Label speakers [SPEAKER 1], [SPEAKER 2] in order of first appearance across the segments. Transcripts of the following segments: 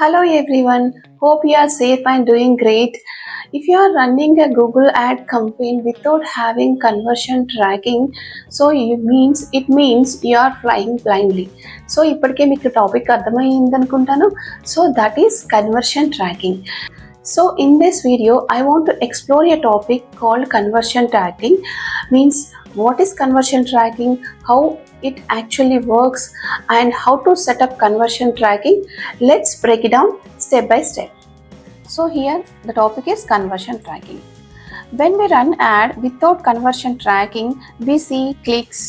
[SPEAKER 1] Hello everyone, hope you are safe and doing great. If you are running a Google ad campaign without having conversion tracking, it means you are flying blindly. So ఇప్పటికే మీకు topic అర్థమైంది అనుకుంటాను. So that is conversion tracking. So in this video, I want to explore a topic called conversion tracking. Means what is conversion tracking, how it actually works, and how to set up conversion tracking. Let's break it down step by step. So here the topic is conversion tracking. When we run ad without conversion tracking, we see clicks,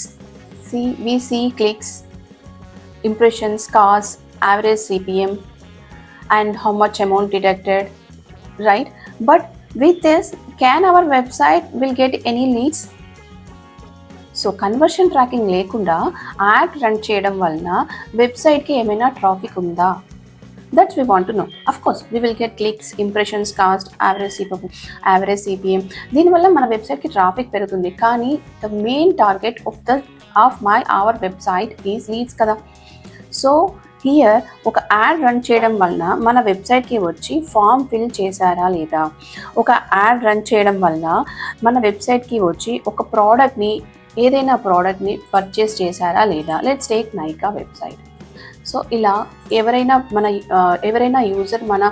[SPEAKER 1] impressions, costs, average CPM, and how much amount deducted, right? But with this, can our website will get any leads? So conversion tracking లేకుండా ad run చేయడం వలన వెబ్సైట్కి ఏమైనా traffic ఉందా? That's we want to know. Of course we will get clicks, impressions, cost, average CPM. దీనివల్ల మన వెబ్సైట్కి traffic పెరుగుతుంది. కానీ the main target of our website is leads కదా. సో హియర్ ఒక యాడ్ రన్ చేయడం వలన మన వెబ్సైట్కి వచ్చి ఫామ్ ఫిల్ చేశారా లేదా, ఒక యాడ్ రన్ చేయడం వలన మన వెబ్సైట్కి వచ్చి ఒక ఏదైనా ప్రోడక్ట్ని పర్చేస్ చేశారా లేదా. Let's take Nykaa website. So ఇలా ఎవరైనా యూజర్ మన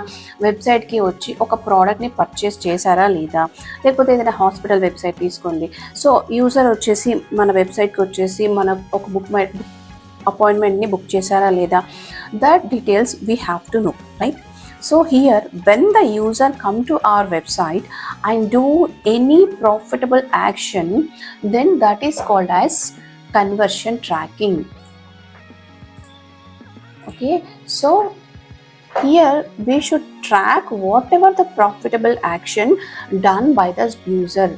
[SPEAKER 1] వెబ్సైట్కి వచ్చి ఒక ప్రోడక్ట్ని పర్చేస్ చేశారా లేదా, లేకపోతే ఏదైనా హాస్పిటల్ వెబ్సైట్ తీసుకోండి. సో యూజర్ వచ్చేసి మన వెబ్సైట్కి వచ్చేసి మన ఒక అపాయింట్మెంట్ని బుక్ చేశారా లేదా, that details we have to know, right? So here, when the user come to our website and do any profitable action, then that is called as conversion tracking. Okay, so here we should track whatever the profitable action done by the user.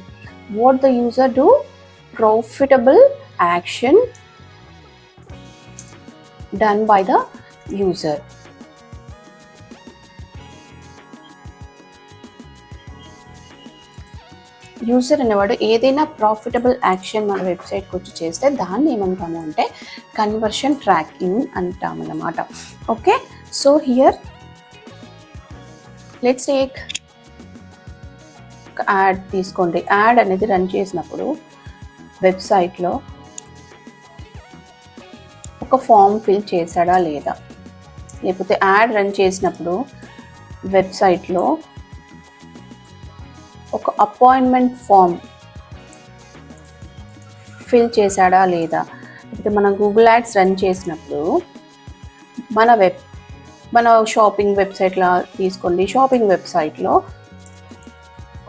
[SPEAKER 1] What the user do? Profitable action done by the user. User అనేవాడు ఏదైనా profitable action మన వెబ్సైట్కి వచ్చి చేస్తే దాన్ని ఏమంటాము అంటే conversion tracking అంటామన్నమాట. Okay, so here let's take ad తీసుకోండి. యాడ్ అనేది రన్ చేసినప్పుడు వెబ్సైట్లో ఒక ఫామ్ ఫిల్ చేశాడా లేదా, లేకపోతే యాడ్ రన్ చేసినప్పుడు వెబ్సైట్లో ఒక అపాయింట్మెంట్ ఫామ్ ఫిల్ చేశాడా లేదా, లేకపోతే మనం గూగుల్ యాడ్స్ రన్ చేసినప్పుడు మన షాపింగ్ వెబ్సైట్లో తీసుకోండి. షాపింగ్ వెబ్సైట్లో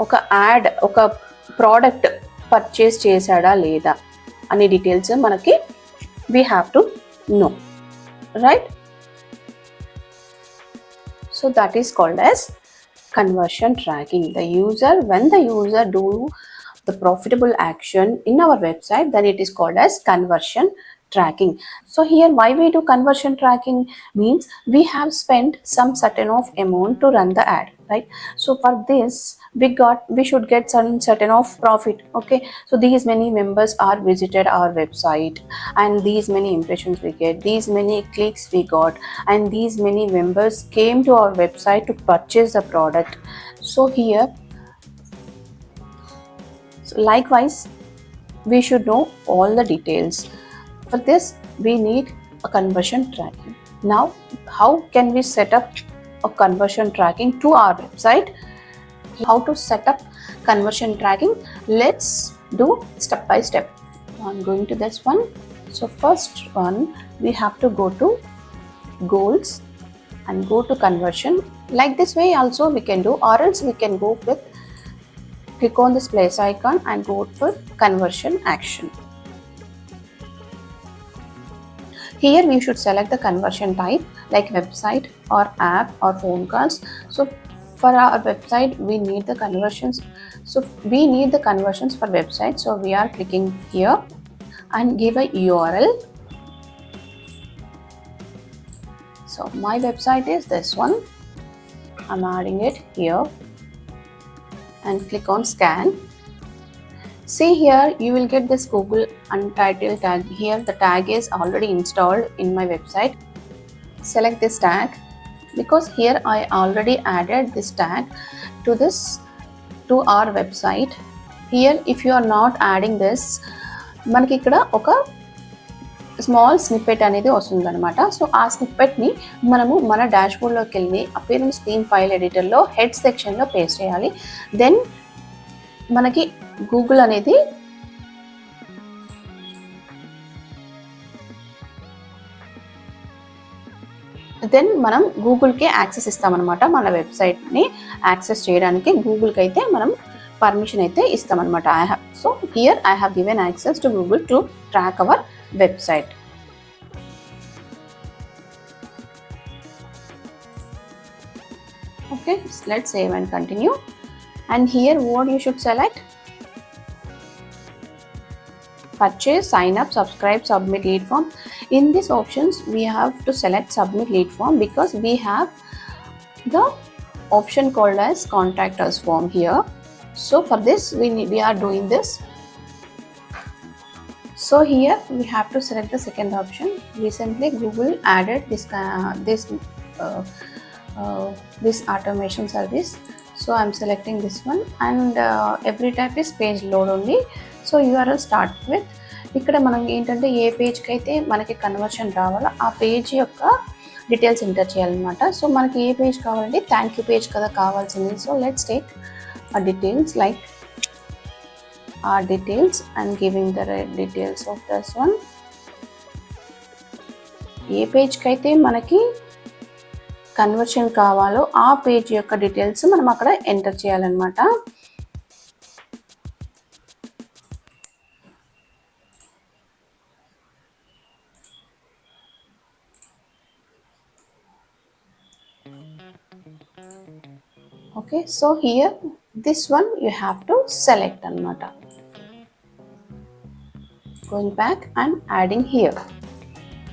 [SPEAKER 1] ఒక యాడ్, ఒక ప్రోడక్ట్ పర్చేస్ చేశాడా లేదా అనే డీటెయిల్స్ మనకి we have to know, right? So that is called as conversion tracking. When the user do the profitable action in our website, then it is called as conversion tracking. So here why we do conversion tracking means we have spent some certain of amount to run the ad, right? So for this we should get some certain of profit. Okay, so these many members are visited our website, and these many impressions we get, these many clicks we got, and these many members came to our website to purchase the product. So here, likewise, we should know all the details. For this we need a conversion tracking. Now how can we set up a conversion tracking to our website? How to set up conversion tracking? Let's do step by step. I'm going to this one. So first one, we have to go to goals and go to conversion. Like this way also we can do, or else we can go with click on this plus icon and go for conversion action. Here we should select the conversion type like website or app or phone calls. So for our website we need the conversions. So we need the conversions for website. So we are clicking here and give a URL. So my website is this one. I'm adding it here and click on scan. See here, you will get this Google Untitled tag. Here the tag is already installed in my website. Select this tag because here I already added this tag to our website. Here if you are not adding this, మనకి ఇక్కడ ఒక small snippet అనేది వస్తుందన్నమాట. So ఆ స్నిప్పెట్ని మనము మన డాష్బోర్డ్లోకి వెళ్ళి appearance theme file ఎడిటర్లో head సెక్షన్లో పేస్ట్ చేయాలి. దెన్ మనకి గూగుల్ అనేది మనం గూగుల్కి యాక్సెస్ ఇస్తామన్నమాట. మన వెబ్సైట్ని యాక్సెస్ చేయడానికి గూగుల్కి అయితే మనం పర్మిషన్ అయితే ఇస్తామన్నమాట. So here I have given access to Google to track our website. Okay, let's save and continue. And here what you should select: purchase, sign up, subscribe, submit lead form. In these options we have to select submit lead form because we have the option called as contact us form here. So for this we are doing this. So here we have to select the second option. Recently Google added this automation service. So I'm selecting this one, and every type is page load only. So URL start with, ఇక్కడ మనం ఏంటంటే ఏ పేజ్కి అయితే మనకి conversion రావాలో ఆ page యొక్క details enter చేయాలన్నమాట. So మనకి ఏ పేజ్ కావాలంటే థ్యాంక్ యూ పేజ్ కదా కావాల్సింది. సో లెట్స్ టేక్ ఆ details like our details and giving the details of this one. ఏ పేజ్కి అయితే మనకి కన్వర్షన్ కావాలో ఆ పేజ్ యొక్క డీటెయిల్స్ మనం అక్కడ ఎంటర్ చేయాలన్నమాట. Okay, so here this one you have to select అన్నమాట. Going back and adding here.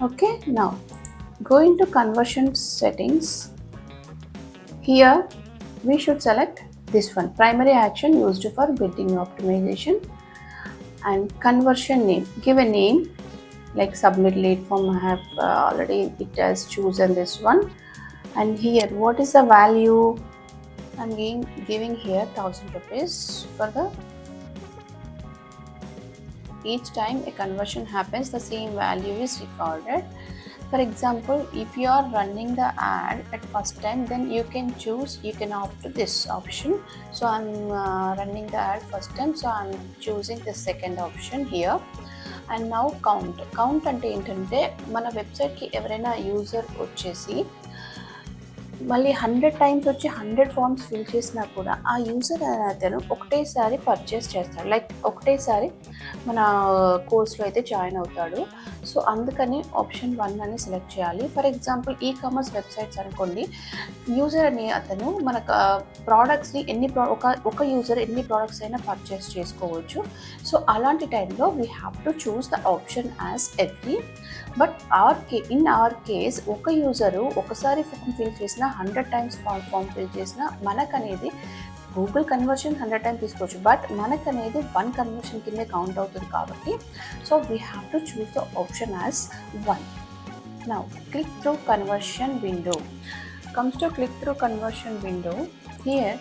[SPEAKER 1] Okay, now going to conversion settings. Here we should select this one, primary action used for bidding optimization, and conversion name. Give a name like submit lead form. I have already it has chosen this one. And here what is the value? I'm giving here 1000 rupees for the each time a conversion happens, the same value is recorded. For example, if you are running the ad at first time, then you can opt to this option. So I'm running the ad first time, so I'm choosing the second option here. And now count అంటే ఏంటంటే మన వెబ్సైట్కి ఎవరైనా user వచ్చేసి మళ్ళీ 100 times వచ్చి 100 forms fill చేసినా కూడా ఆ యూజర్ అతను ఒకటేసారి పర్చేస్ చేస్తాడు, లైక్ ఒకటేసారి మన కోర్స్లో అయితే జాయిన్ అవుతాడు. సో అందుకని ఆప్షన్ 1 అని సెలెక్ట్ చేయాలి. ఫర్ ఎగ్జాంపుల్ ఈ-కామర్స్ వెబ్సైట్స్ అనుకోండి, యూజర్ అని అతను మన ప్రోడక్ట్స్ని ఒక యూజర్ ఎన్ని ప్రోడక్ట్స్ అయినా పర్చేస్ చేసుకోవచ్చు. సో అలాంటి టైంలో we have to choose the option as every. But in our case ఒక యూజరు ఒకసారి ఫామ్ ఫిల్ చేసిన 100 టైమ్స్ ఫామ్ ఫిల్ చేసిన మనకనేది గూగుల్ కన్వర్షన్ 100 టైమ్స్ తీసుకోవచ్చు, బట్ మనకనేది 1 కన్వర్షన్ కిందే కౌంట్ అవుతుంది కాబట్టి so we have to choose the option as 1. Now click through conversion window. Comes to click through conversion window. Here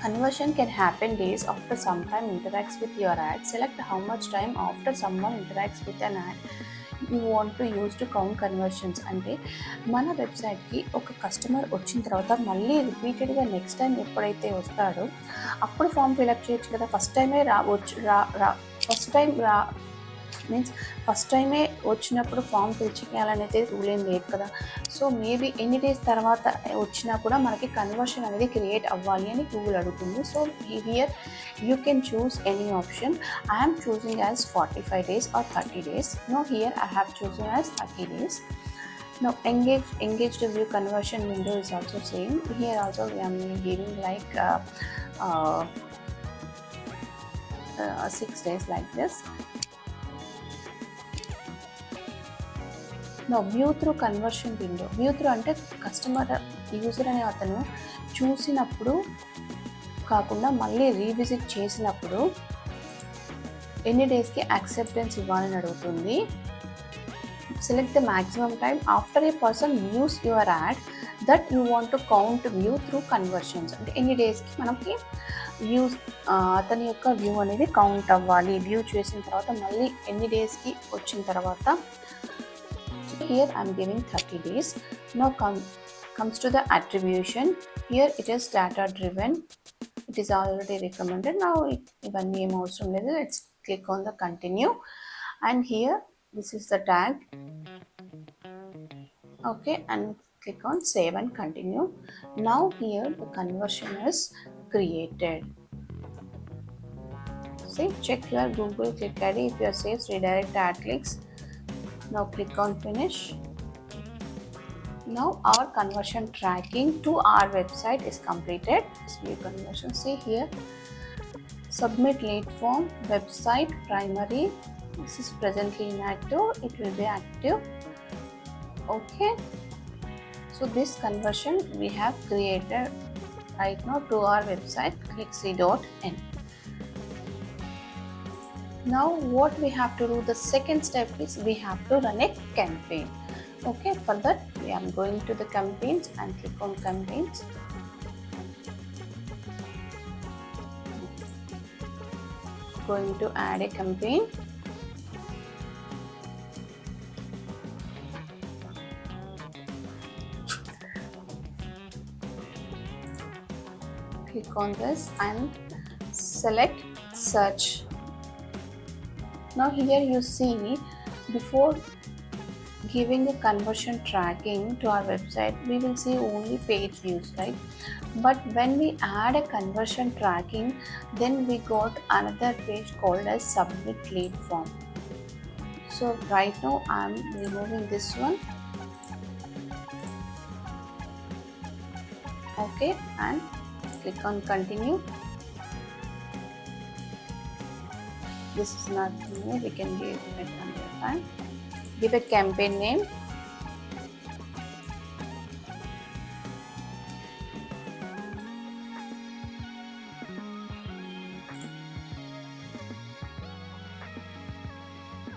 [SPEAKER 1] conversion can happen days after sometime interacts with your ad. Select how much time after someone interacts with an ad you want to use to count conversions. అంటే మన వెబ్సైట్కి ఒక customer వచ్చిన తర్వాత మళ్ళీ రిపీటెడ్గా next time ఎప్పుడైతే వస్తాడో అప్పుడు ఫామ్ ఫిల్అప్ చేయొచ్చు కదా. ఫస్ట్ టైమే వచ్చినప్పుడు ఫామ్ ఫిల్ చేయాలనేది రూల్ ఏం లేదు కదా. సో మేబీ ఎన్ని డేస్ తర్వాత వచ్చినా కూడా మనకి కన్వర్షన్ అనేది క్రియేట్ అవ్వాలి అని గూగుల్ అడుగుతుంది. So here you can choose any option. I'm choosing as 45 days or 30 days. No, here I have chosen as 30 days. Now engaged view conversion window is also same. Here also we are giving like 6 days like this. No view through conversion window. View through అంటే customer user అనే అతను చూసినప్పుడు కాకుండా మళ్ళీ revisit చేసినప్పుడు ఎన్ని డేస్కి acceptance ఇవ్వాలని అడుగుతుంది. Select the maximum time after A person views your add. that you want to count view through conversions. అంటే ఎన్ని డేస్కి మనకి వ్యూస్ అతని యొక్క వ్యూ అనేది కౌంట్ అవ్వాలి, వ్యూ చేసిన తర్వాత మళ్ళీ ఎన్ని డేస్కి వచ్చిన తర్వాత. Here I am giving 30 days. Now comes to the attribution. Here it is data driven. It is already recommended. Now ivanni em avasaram ledhu. Let's click on the continue, and here this is the tag. Okay, and click on save and continue. Now here the conversion is created. See, check your Google Click ID. If your saves redirect ad clicks. Now click on finish. Now our conversion tracking to our website is completed. View conversion. See here, submit lead form, website primary. This is presently inactive. It will be active. Okay. So this conversion we have created right now to our website clicksy.in. Now what we have to do, the second step is we have to run a campaign. Okay, for that we are going to the campaigns and click on campaigns. Going to add a campaign. Click on this and select search. Now here you see, before giving a conversion tracking to our website, we will see only page views, right? But when we add a conversion tracking, then we got another page called as submit lead form. So right now I am removing this one. Okay, and click on continue. This is not new, we can give it another time. Give a campaign name.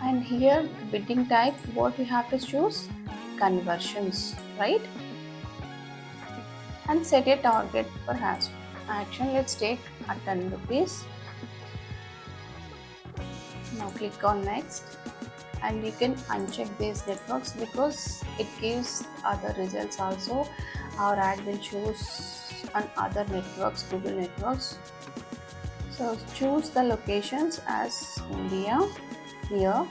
[SPEAKER 1] And here bidding type, what we have to choose? Conversions, right? And set a target per action. Let's take at 10 rupees. Now click on next, and you can uncheck these networks because it gives other results also. Our ad will choose on other networks, Google networks. So choose the locations as India here,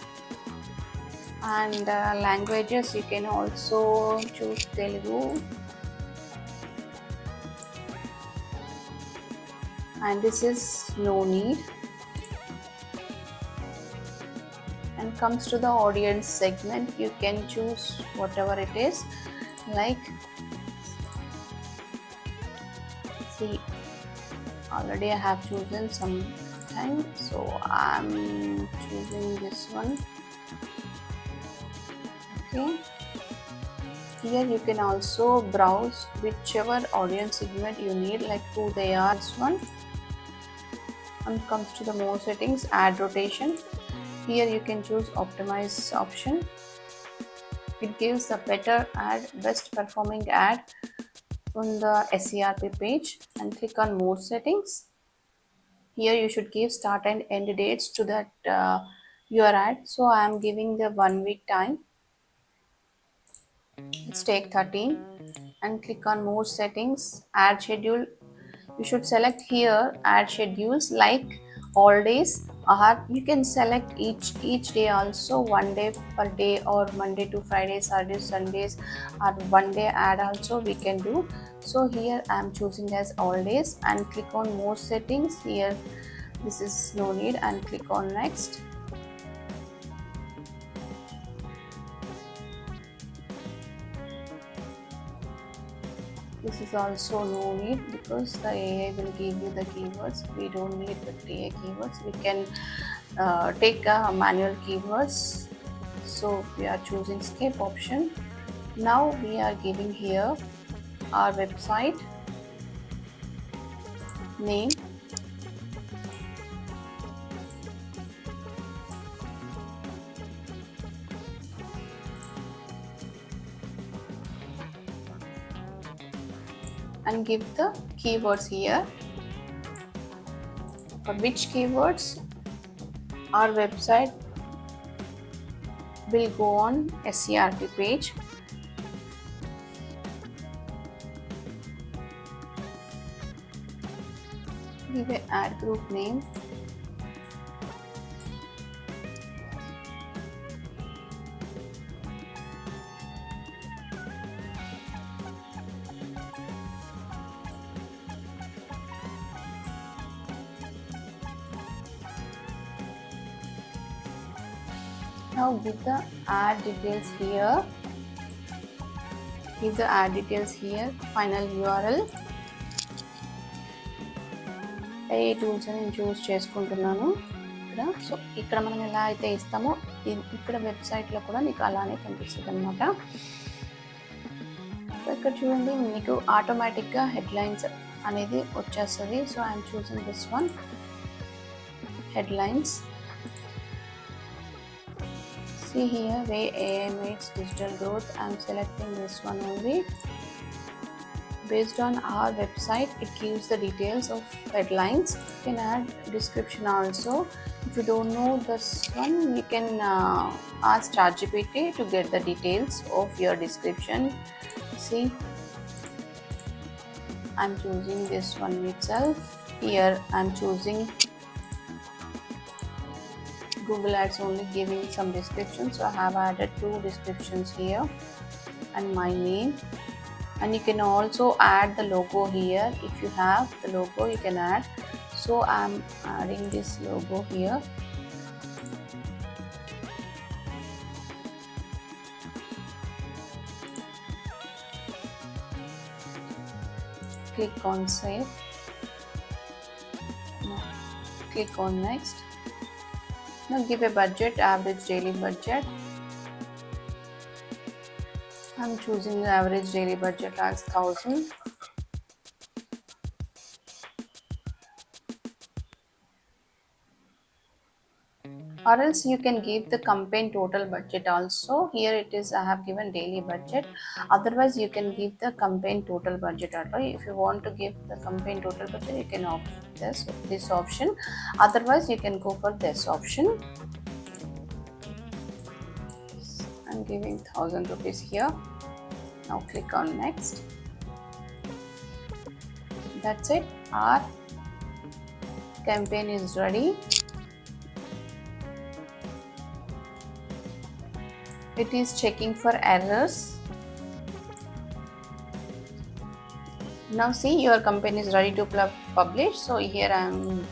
[SPEAKER 1] and languages you can also choose Telugu, and this is no need. And comes to the audience segment, you can choose whatever it is, like, see, already I have chosen something, so I'm choosing this one. Okay, here you can also browse whichever audience segment you need, like who they are. This one. And comes to the more settings, ad rotation. Here you can choose optimize option. It gives the better ad, best performing ad on the SERP page. And click on more settings. Here you should give start and end dates to that your ad. So I am giving the 1 week time. Let's take 13 and click on more settings, ad schedule. You should select here ad schedules like all days, or you can select each day also, 1 day per day, or Monday to Friday, Saturday, Sundays, or 1 day ad also we can do. So here I am choosing as all days and click on more settings. Here this is no need and click on next. This is also no need because the AI will give you the keywords. We don't need the AI keywords. We can take manual keywords. So we are choosing skip option. Now we are giving here our website name, and give the keywords here. For which keywords our website will go on SERP page. Give a ad group name. Now give the ad details here. Give the ad details here. Final URL. A tools అని నేను చూస్ చేసుకుంటున్నాను ఇక్కడ. So ఇక్కడ మనం ఎలా అయితే ఇస్తామో ఇక్కడ వెబ్సైట్లో కూడా మీకు అలానే కనిపిస్తుంది అనమాట. ఇక్కడ చూడండి మీకు ఆటోమేటిక్గా హెడ్లైన్స్ అనేది వచ్చేస్తుంది. So I'm choosing this one, headlines. See here where AI makes digital growth. I'm selecting this one only. Based on our website, it gives the details of headlines. You can add description also. If you don't know this one, you can ask ChatGPT to get the details of your description. See, I'm choosing this one itself. Here I'm choosing Google Ads only, giving some descriptions. So I have added 2 descriptions here and my name. And you can also add the logo here. If you have the logo, you can add. So I'm adding this logo here. Click on save. Now click on next. Now give a budget, average daily budget. I'm choosing the average daily budget as 1000. Or else you can give the campaign total budget also. Here it is, I have given daily budget. Otherwise you can give the campaign total budget also. If you want to give the campaign total budget, you can opt this option. Otherwise you can go for this option. I'm giving 1000 rupees here. Now click on next. That's it. Our campaign is ready. It is checking for errors. Now see, your campaign is ready to publish. So here I am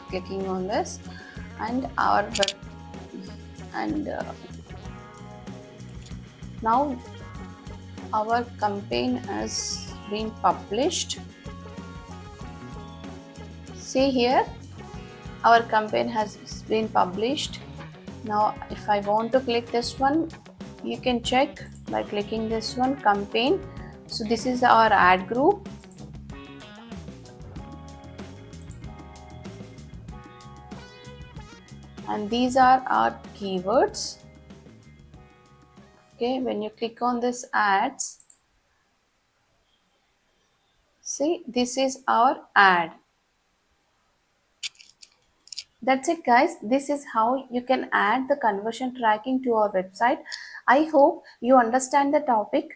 [SPEAKER 1] clicking on this, and now our campaign has been published. See here, our campaign has been published. Now if I want to click this one, you can check by clicking this one, campaign. So this is our ad group. And these are our keywords. Okay, when you click on this ads, see, this is our ad. That's it guys. This is how you can add the conversion tracking to our website. I hope you understand the topic.